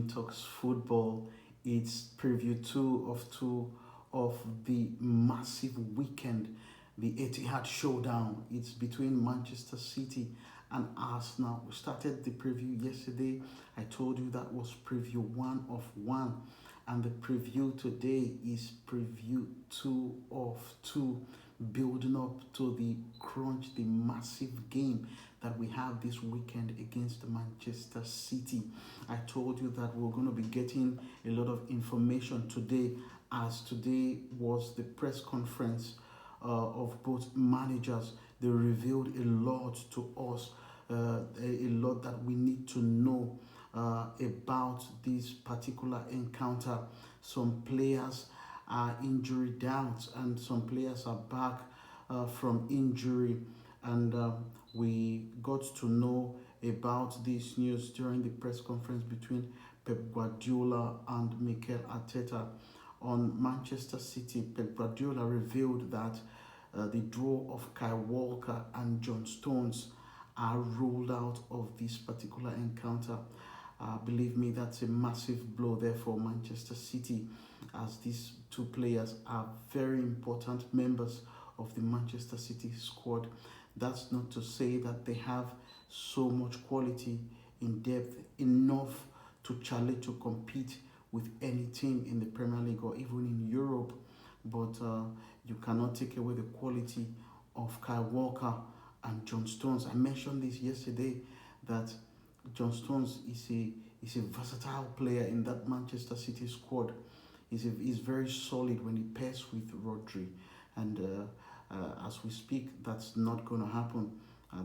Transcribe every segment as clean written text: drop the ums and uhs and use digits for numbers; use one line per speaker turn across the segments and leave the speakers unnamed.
Talks Football. It's preview two of the massive weekend, the Etihad Showdown. It's between Manchester City and Arsenal. We started the preview yesterday. I told you that was preview one of one, and the preview today is preview two of two, building up to the crunch, the massive game that we have this weekend against Manchester City. I told you that we're going to be getting a lot of information today, as today was the press conference of both managers. They revealed a lot to us, a lot that we need to know about this particular encounter. Some players are injury doubts, and some players are back from injury, and we got to know about this news during the press conference between Pep Guardiola and Mikel Arteta. On Manchester City, Pep Guardiola revealed that the draw of Kyle Walker and John Stones are ruled out of this particular encounter. Believe me, that's a massive blow there for Manchester City, as these two players are very important members of the Manchester City squad. That's not to say that they have so much quality in depth enough to challenge, to compete with any team in the Premier League or even in Europe, but you cannot take away the quality of Kyle Walker and John Stones. I mentioned this yesterday, that John Stones is a versatile player in that Manchester City squad. He's very solid when he pairs with Rodri, and as we speak, that's not going to happen.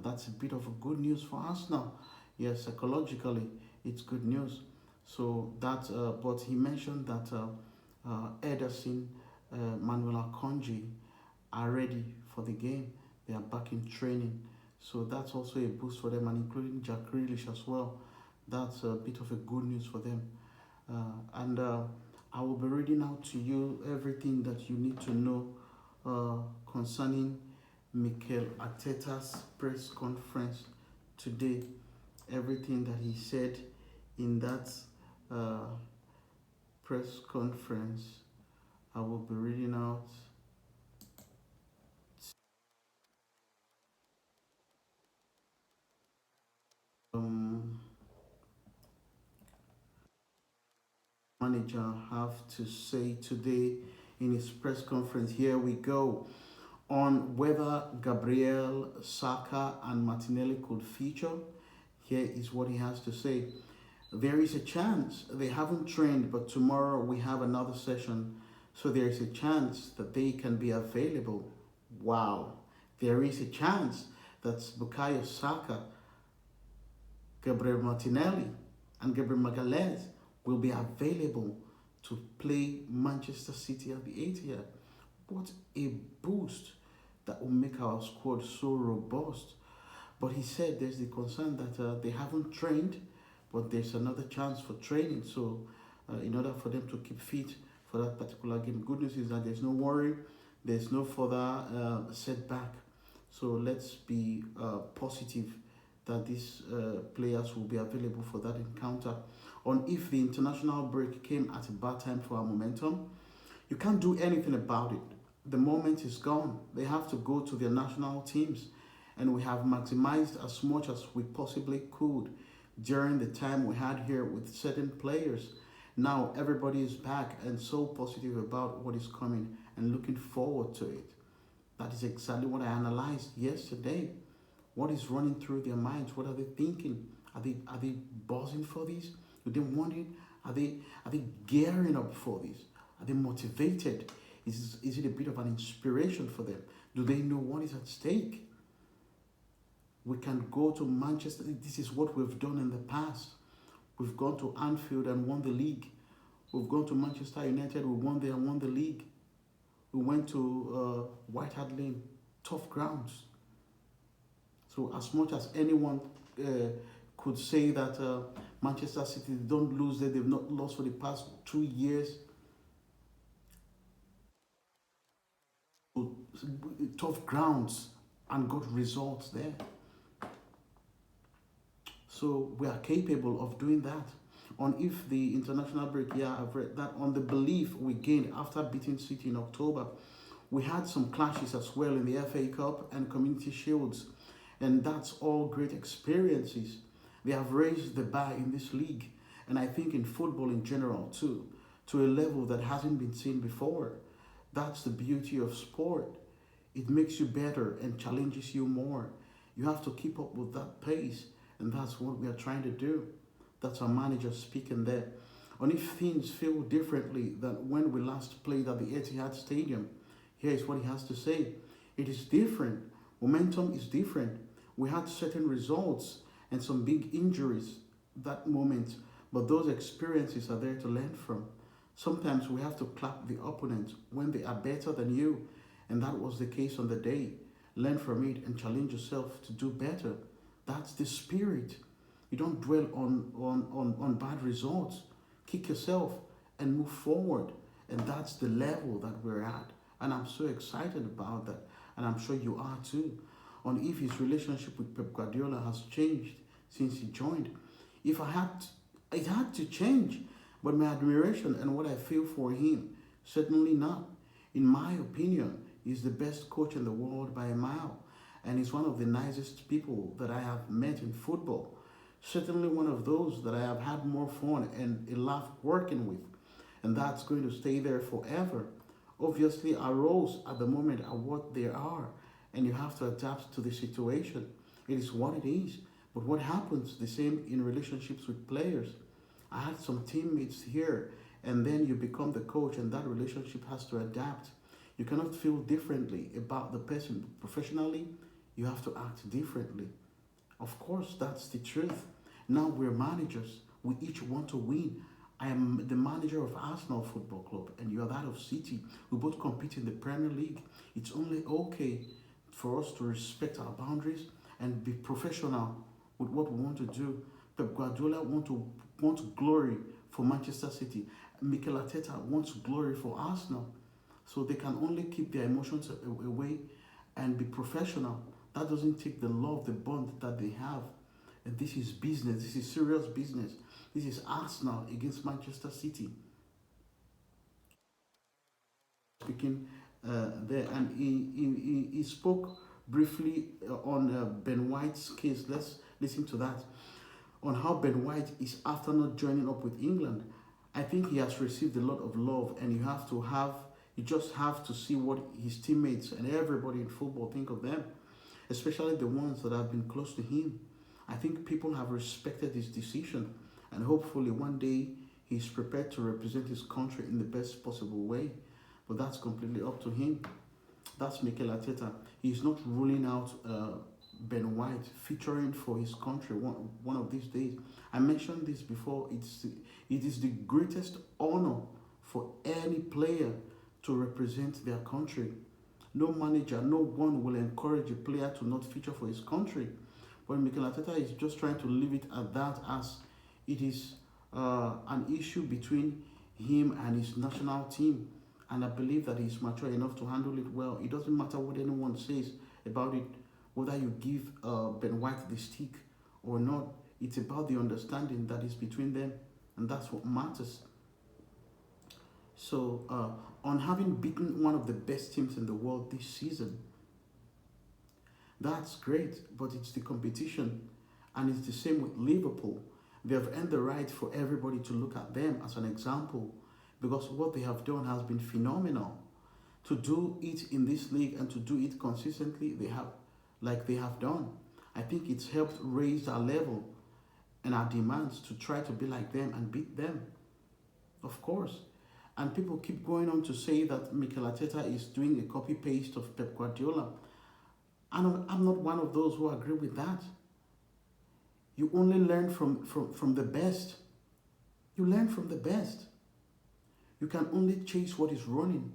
That's a bit of a good news for us now. Yes, psychologically, it's good news. So that, but he mentioned that Ederson, Manuel Akanji are ready for the game. They are back in training. So that's also a boost for them, and including Jack Grealish as well. That's a bit of a good news for them. And I will be reading out to you everything that you need to know concerning Mikel Arteta's press conference today. Everything that he said in that press conference, I will be reading out. Manager have to say today in his press conference. Here we go. On whether Gabriel, Saka and Martinelli could feature, here is what he has to say. There is a chance. They haven't trained, but tomorrow we have another session, so there is a chance that they can be available. Wow. There is a chance that Bukayo Saka, Gabriel Martinelli and Gabriel Magalhaes will be available to play Manchester City at the Etihad. What a boost that will make our squad so robust. But he said there's the concern that they haven't trained, but there's another chance for training. So in order for them to keep fit for that particular game, good news is that there's no worry, there's no further setback. So let's be positive that these players will be available for that encounter. On if the international break came at a bad time for our momentum, you can't do anything about it. The moment is gone. They have to go to their national teams, and we have maximized as much as we possibly could during the time we had here with certain players. Now everybody is back and so positive about what is coming and looking forward to it. That is exactly what I analyzed yesterday. What is running through their minds? What are they thinking? Are they buzzing for this? Do they want it? Are they gearing up for this? Are they motivated? Is it a bit of an inspiration for them? Do they know what is at stake? We can go to Manchester. This is what we've done in the past. We've gone to Anfield and won the league. We've gone to Manchester United. We won there and won the league. We went to White Hart Lane, tough grounds. So as much as anyone could say that Manchester City don't lose there, they've not lost for the past 2 years. Tough grounds and got results there. So we are capable of doing that. On if the international break, yeah, I've read that. On the belief we gained after beating City in October, we had some clashes as well in the FA Cup and Community Shields, and that's all great experiences. They have raised the bar in this league, and I think in football in general too, to a level that hasn't been seen before. That's the beauty of sport. It makes you better and challenges you more. You have to keep up with that pace, and that's what we are trying to do. That's our manager speaking there. And if things feel differently than when we last played at the Etihad Stadium, here is what he has to say. It is different. Momentum is different. We had certain results and some big injuries that moment, but those experiences are there to learn from. Sometimes we have to clap the opponent when they are better than you, and that was the case on the day. Learn from it and challenge yourself to do better. That's the spirit. You don't dwell on bad results. Kick yourself and move forward. And that's the level that we're at. And I'm so excited about that. And I'm sure you are too. On if his relationship with Pep Guardiola has changed since he joined. If I had, it had to change. But my admiration and what I feel for him, certainly not. In my opinion, he's the best coach in the world by a mile. And he's one of the nicest people that I have met in football. Certainly one of those that I have had more fun and a laugh working with. And that's going to stay there forever. Obviously, our roles at the moment are what they are. And you have to adapt to the situation. It is what it is. But what happens, the same in relationships with players. I had some teammates here, and then you become the coach, and that relationship has to adapt. You cannot feel differently about the person professionally. You have to act differently. Of course, that's the truth. Now we're managers. We each want to win. I am the manager of Arsenal Football Club, and you are that of City. We both compete in the Premier League. It's only okay for us to respect our boundaries and be professional with what we want to do. Pep Guardiola wants glory for Manchester City. Mikel Arteta wants glory for Arsenal. So they can only keep their emotions away and be professional. That doesn't take the love, the bond that they have. And this is business. This is serious business. This is Arsenal against Manchester City. Speaking there, and he spoke briefly on Ben White's case. Let's listen to that. On how Ben White is after not joining up with England. I think he has received a lot of love, and you just have to see what his teammates and everybody in football think of them, especially the ones that have been close to him. I think people have respected his decision, and hopefully one day he's prepared to represent his country in the best possible way. But that's completely up to him. That's Mikel Arteta. He's not ruling out Ben White featuring for his country one of these days. I mentioned this before. It is the greatest honor for any player to represent their country. No manager, no one will encourage a player to not feature for his country. But Mikel Arteta is just trying to leave it at that, as it is an issue between him and his national team. And I believe that he's mature enough to handle it well. It doesn't matter what anyone says about it, whether you give Ben White the stick or not. It's about the understanding that is between them, and that's what matters. So, on having beaten one of the best teams in the world this season, that's great, but it's the competition, and it's the same with Liverpool. They have earned the right for everybody to look at them as an example, because what they have done has been phenomenal. To do it in this league and to do it consistently, they have done. I think it's helped raise our level and our demands to try to be like them and beat them. Of course. And people keep going on to say that Mikel Arteta is doing a copy-paste of Pep Guardiola. I'm not one of those who agree with that. You only learn from the best. You learn from the best. You can only chase what is running.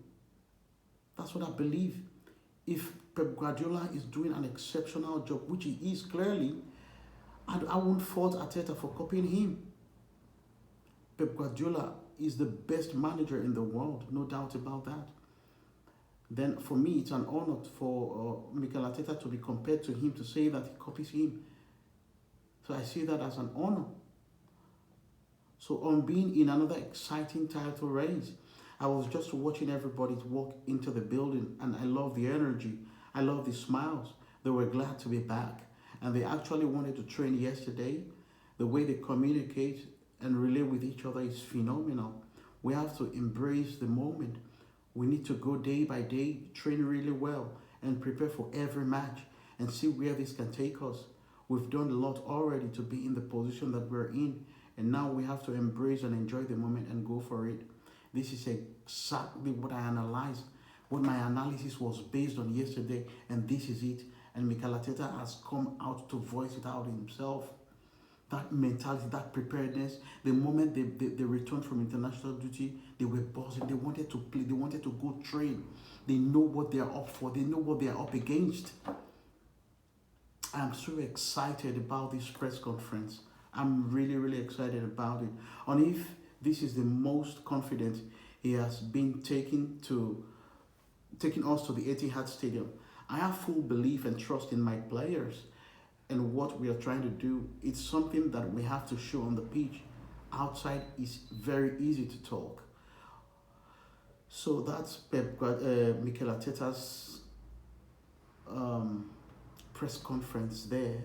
That's what I believe. If Pep Guardiola is doing an exceptional job, which he is clearly, I won't fault Arteta for copying him. Pep Guardiola is the best manager in the world, no doubt about that. Then for me, it's an honor for Mikel Arteta to be compared to him, to say that he copies him. So I see that as an honor. So on being in another exciting title race, I was just watching everybody walk into the building, and I love the energy. I love the smiles. They were glad to be back, and they actually wanted to train yesterday. The way they communicate and relate with each other is phenomenal. We have to embrace the moment. We need to go day by day, train really well, and prepare for every match and see where this can take us. We've done a lot already to be in the position that we're in, and now we have to embrace and enjoy the moment and go for it. This is exactly what I analyzed, what my analysis was based on yesterday, and this is it. And Mikel Arteta has come out to voice it out himself. That mentality, that preparedness, the moment they returned from international duty, they were buzzing. They wanted to play, they wanted to go train. They know what they are up for, they know what they are up against. I'm so excited about this press conference. I'm really, really excited about it. And if this is the most confident he has been taking us to the Etihad Stadium, I have full belief and trust in my players and what we are trying to do. It's something that we have to show on the pitch. Outside is very easy to talk. So that's Mikel Arteta's um, press conference there.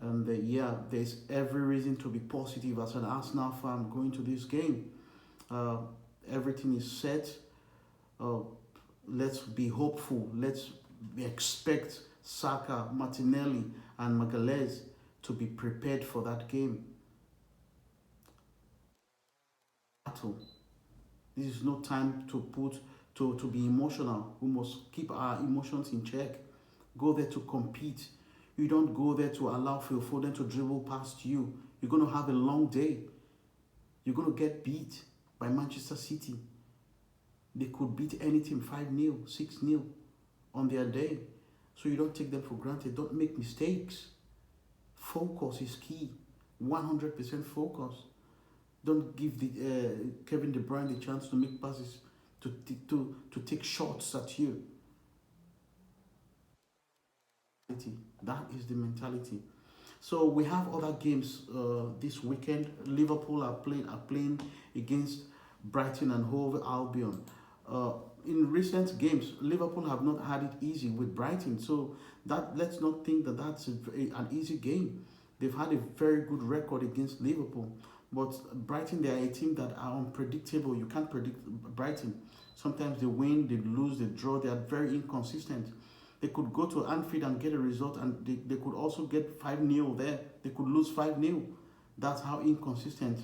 And yeah, there's every reason to be positive as an Arsenal fan going to this game. Uh, Everything is set. Uh, let's be hopeful. Let's expect Saka, Martinelli, and Magalhaes to be prepared for that game. Battle. This is no time to be emotional. We must keep our emotions in check. Go there to compete. You don't go there to allow Phil Foden to dribble past you. You're going to have a long day. You're going to get beat by Manchester City. They could beat any team 5-0, 6-0 on their day. So you don't take them for granted. Don't make mistakes. Focus is key. 100% focus. Don't give Kevin De Bruyne the chance to make passes, to take shots at you. That is the mentality. So we have other games this weekend. Liverpool are playing against Brighton and Hove Albion. Uh, in recent games, Liverpool have not had it easy with Brighton. So that let's not think that that's an easy game. They've had a very good record against Liverpool, but Brighton, they are a team that are unpredictable. You can't predict Brighton. Sometimes they win, they lose, they draw. They are very inconsistent. They could go to Anfield and get a result, and they could also get 5-0 there. They could lose 5-0. That's how inconsistent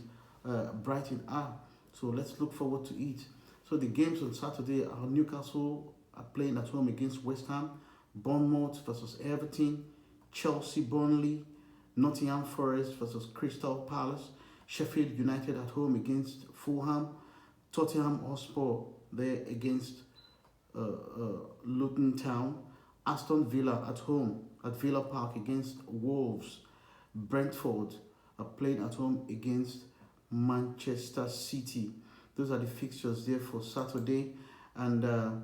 Brighton are. So let's look forward to it. So the games on Saturday are Newcastle are playing at home against West Ham, Bournemouth versus Everton, Chelsea, Burnley, Nottingham Forest versus Crystal Palace, Sheffield United at home against Fulham, Tottenham Hotspur there against Luton Town, Aston Villa at home at Villa Park against Wolves, Brentford are playing at home against Manchester City. Those are the fixtures there for Saturday, and the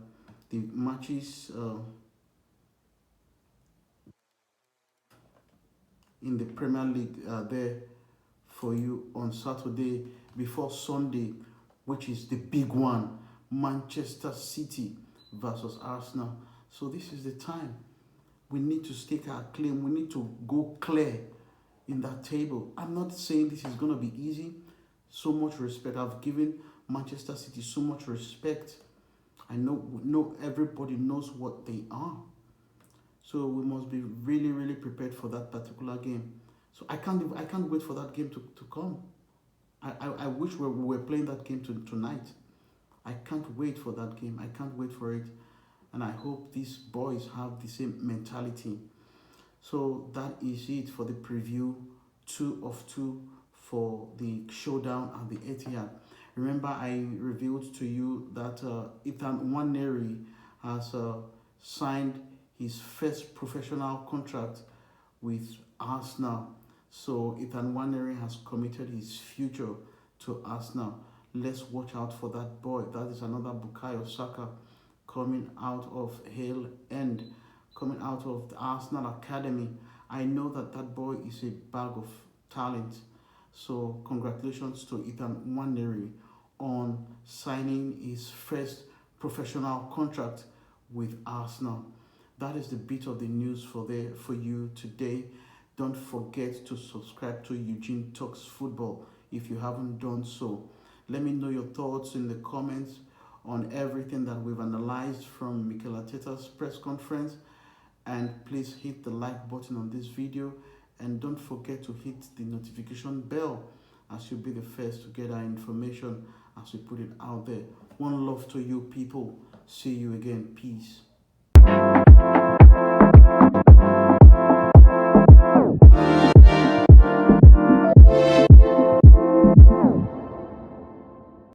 matches in the Premier League are there for you on Saturday before Sunday, which is the big one, Manchester City versus Arsenal. So this is the time. We need to stake our claim. We need to go clear in that table. I'm not saying this is going to be easy. So much respect. I've given Manchester City so much respect. I know everybody knows what they are. So we must be really, really prepared for that particular game. So I can't wait for that game to come. I wish we were playing that game tonight. I can't wait for that game. I can't wait for it. And I hope these boys have the same mentality. So that is it for the preview 2 of 2 for the showdown at the Etihad. Remember, I revealed to you that Ethan Nwaneri has signed his first professional contract with Arsenal. So Ethan Nwaneri has committed his future to Arsenal. Let's watch out for that boy. That is another Bukayo Saka coming out of Hale End, coming out of the Arsenal Academy. I know that boy is a bag of talent. So congratulations to Ethan Nwaneri on signing his first professional contract with Arsenal. That is the bit of the news for you today. Don't forget to subscribe to Eugene Talks Football if you haven't done so. Let me know your thoughts in the comments on everything that we've analyzed from Mikel Arteta's press conference, and please hit the like button on this video, and don't forget to hit the notification bell as you'll be the first to get our information as we put it out there. One love to you people. See you again. Peace.